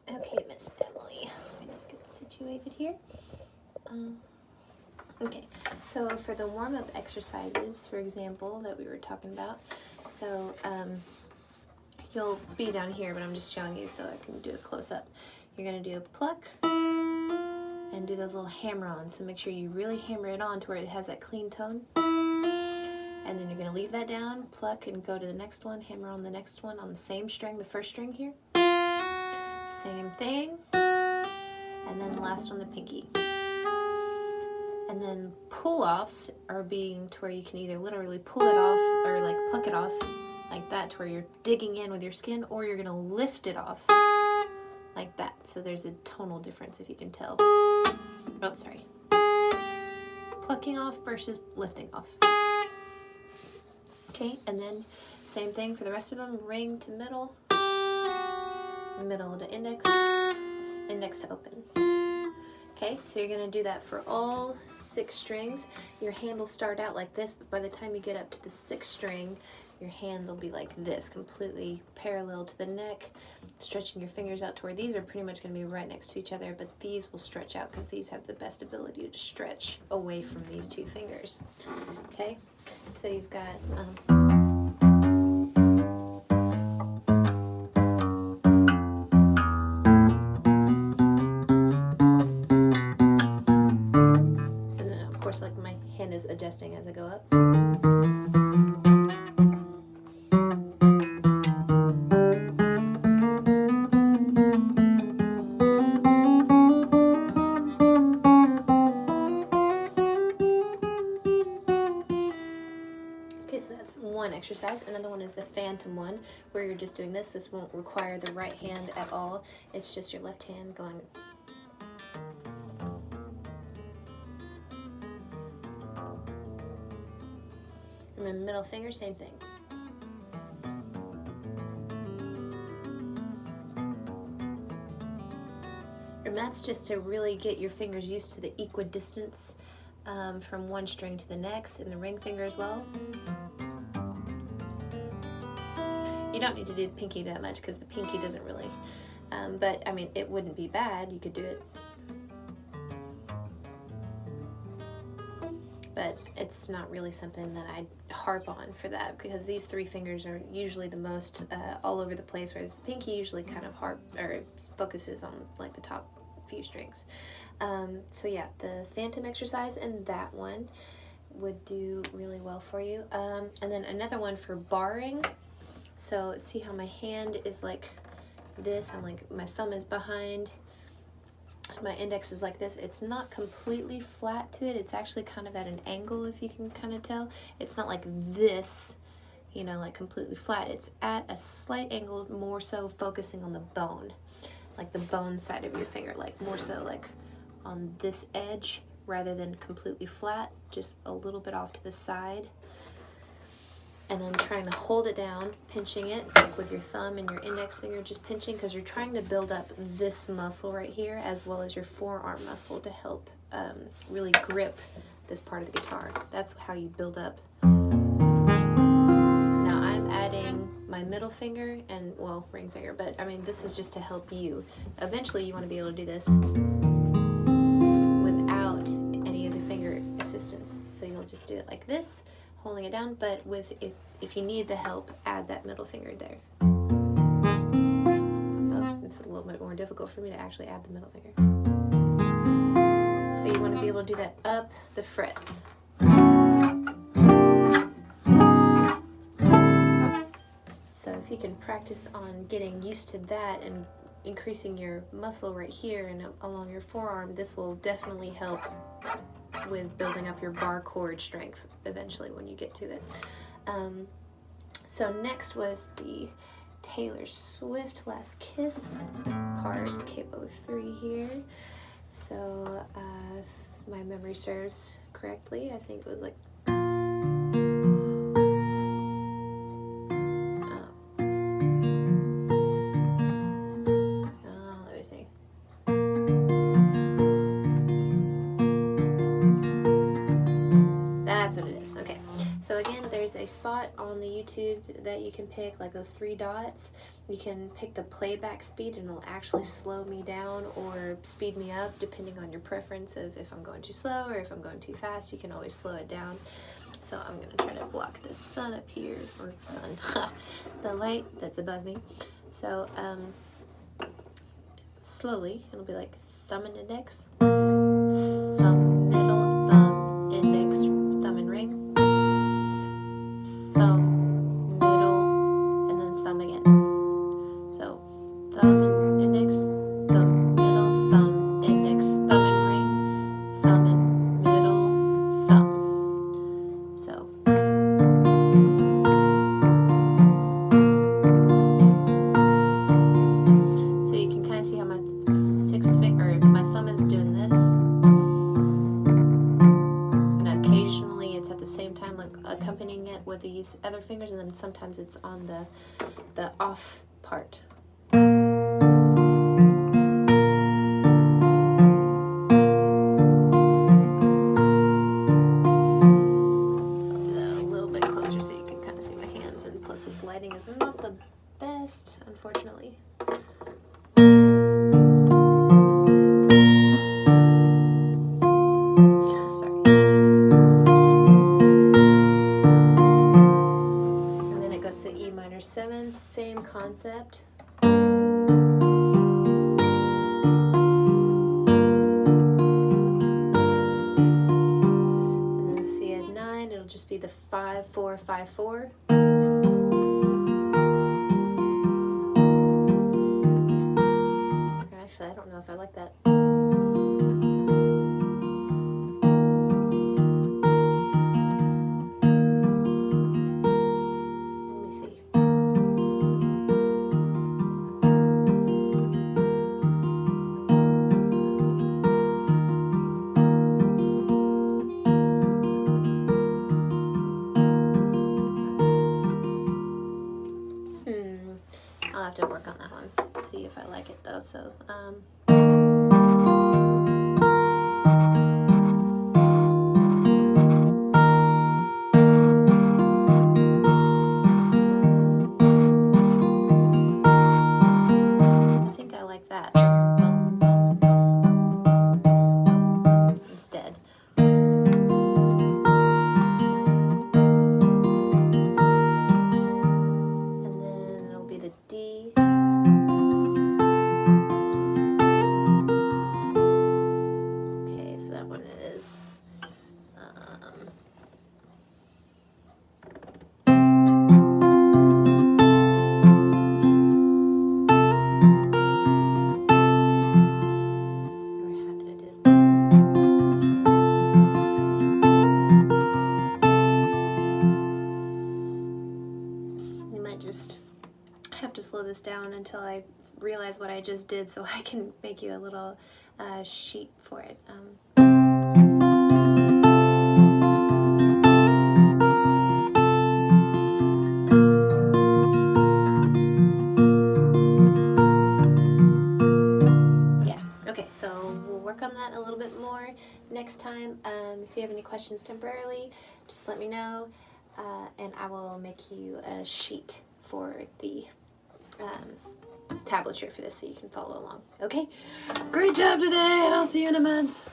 Okay, Miss Emily, let me just get situated here. Okay, so for the warm-up exercises, for example, that we were talking about, so you'll be down here, but I'm just showing you so I can do a close-up. You're going to do a pluck and do those little hammer-ons, so make sure you really hammer it on to where it has that clean tone. And then you're going to leave that down, pluck, and go to the next one, hammer on the next one on the same string, the first string here. Same thing. And then the last one, the pinky. And then pull-offs are being to where you can either literally pull it off or like pluck it off like that to where you're digging in with your skin, or you're going to lift it off like that. So there's a tonal difference if you can tell. Oh, sorry. Plucking off versus lifting off. Okay, and then same thing for the rest of them. Ring to middle, middle to index, index to open. Okay, so you're going to do that for all 6 strings. Your hand will start out like this, but by the time you get up to the 6th string, your hand will be like this, completely parallel to the neck, stretching your fingers out to where these are pretty much going to be right next to each other, but these will stretch out because these have the best ability to stretch away from these 2 fingers. Okay, so you've got... like my hand is adjusting as I go up. Okay, so that's one exercise. Another one is the phantom one, where you're just doing this. This won't require the right hand at all. It's just your left hand going. And then middle finger, same thing. And that's just to really get your fingers used to the equidistance from one string to the next, and the ring finger as well. You don't need to do the pinky that much because the pinky doesn't really, but I mean, it wouldn't be bad. You could do it. But it's not really something that I'd harp on for that, because these 3 fingers are usually the most all over the place, whereas the pinky usually kind of focuses on like the top few strings. So yeah, the phantom exercise and that one would do really well for you. And then another one for barring. So see how my hand is like this, I'm like, my thumb is behind, my index is like this. It's not completely flat to it. It's actually kind of at an angle, if you can kind of tell. It's not like this, you know, like completely flat. It's at a slight angle, more so focusing on the bone, like the bone side of your finger, like more so like on this edge rather than completely flat, just a little bit off to the side. And then trying to hold it down, pinching it like with your thumb and your index finger, just pinching, because you're trying to build up this muscle right here as well as your forearm muscle to help really grip this part of the guitar. That's how you build up. Now I'm adding my middle finger and, well, ring finger, but I mean, this is just to help you. Eventually you want to be able to do this without any of the finger assistance. So you'll just do it like this, holding it down, but with if you need the help, add that middle finger there. Oops, it's a little bit more difficult for me to actually add the middle finger. But you want to be able to do that up the frets. So if you can practice on getting used to that and increasing your muscle right here and along your forearm, this will definitely help with building up your bar chord strength eventually when you get to it. So next was the Taylor Swift Last Kiss part, KO3 here. So if my memory serves correctly, I think it was like let me see. That's what it is. Okay. So again, there's a spot on the YouTube that you can pick, like those 3 dots. You can pick the playback speed and it'll actually slow me down or speed me up depending on your preference of if I'm going too slow or if I'm going too fast. You can always slow it down. So I'm going to try to block the sun up here, or sun, the light that's above me. So slowly, it'll be like thumb and index, thumb, middle, thumb, index, thumb and ring, thumb, middle, and then thumb again. So thumb and index, thumb, middle, thumb, index, thumb and ring, thumb and middle, thumb. So you can kind of see how my 6th finger, or my thumb is doing this. And occasionally it's at the same time, like accompanying it with these other fingers, and then sometimes it's on the off part. So I'll do that a little bit closer so you can kind of see my hands, and plus this lighting is not the best, unfortunately. The E minor 7, same concept. And then C at 9, it'll just be the 5 4 5 4. Actually, I don't know if I like that. I'll have to work on that one, see if I like it though. So I think I like that instead. D. Okay, so that one is how did I do it? You might just have to slow this down until I realize what I just did, so I can make you a little sheet for it. Yeah, okay, so we'll work on that a little bit more next time. If you have any questions temporarily, just let me know, and I will make you a sheet for the tablature for this so you can follow along. Okay? Great job today, and I'll see you in a month.